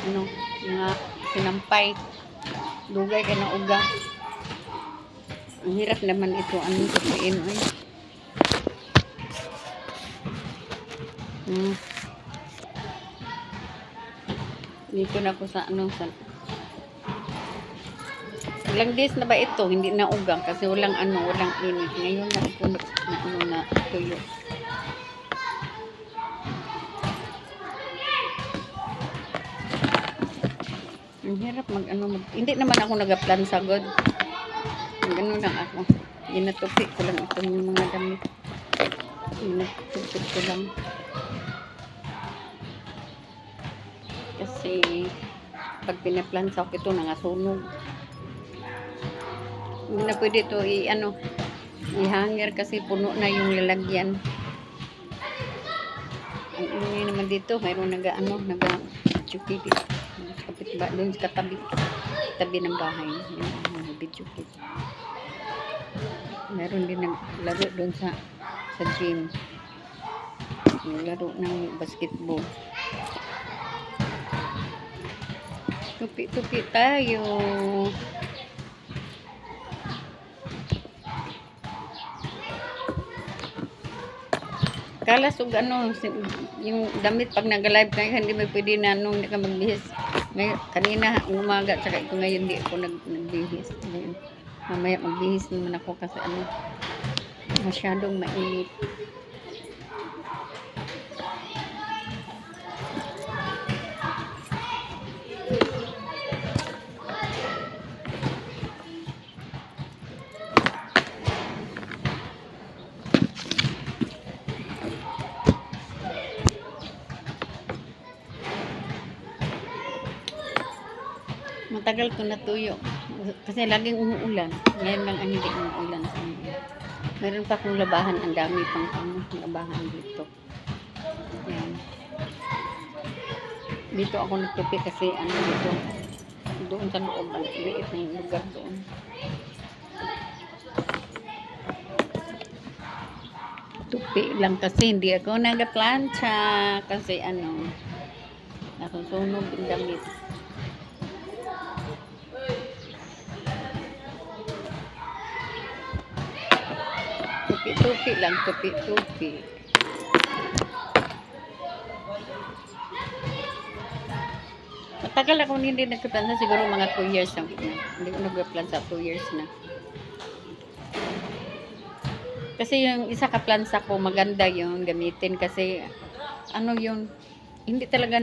ano, mga sinampay. Dugay ka na uga. Ang hirap naman ito, anong tupiin, oy. Dito na ako sa ano, sa ilang days na ba ito? Hindi na ugang kasi walang ano, walang init. Ngayon na ito na ano na tuyo. Ang hirap mag ano, hindi naman ako nagaplan sa God. Ano lang ako. Ginatupi ko lang itong mga damit. Ginatupi ko lang. Kasi pag pinaplansa ko ito nangasunog. Hindi na pwede ito i-hanger kasi puno na yung lalagyan. Ang ingay naman dito, mayroon nag-chuki dito. Kapit ba doon sa tabi ng bahay. Yung video kit. Meron din naglaro doon sa gym. Naglaro ng basketball. Tupi-tupi tayo. Kalas ug ano, yung damit pag nag-live kayo, hindi mo pwede na nung hindi ka magbihis. Ngayon, kanina umaga, tsaka ito ngayon hindi ako nagbihis. Ngayon, mamaya magbihis naman ako kasi ano, masyadong mainit. Matagal ko natuyo kasi laging umuulan. Ngayon lang ang hindi umuulan. Meron pa akong labahan, ang dami pang labahan dito. Yan. Dito ako nagtupi kasi ano dito, doon sa loob, ang liit na yung lugar doon. Tupi lang kasi hindi ako nagaplancha kasi ano, nasusunog yung damit. Tupi lang, tupi. Matagal ako hindi nagplansa, siguro mga 2 years na. Hindi ko nagplansa, 2 years na. Kasi yung isa ka plansa ko, maganda yun gamitin kasi ano yun, hindi talaga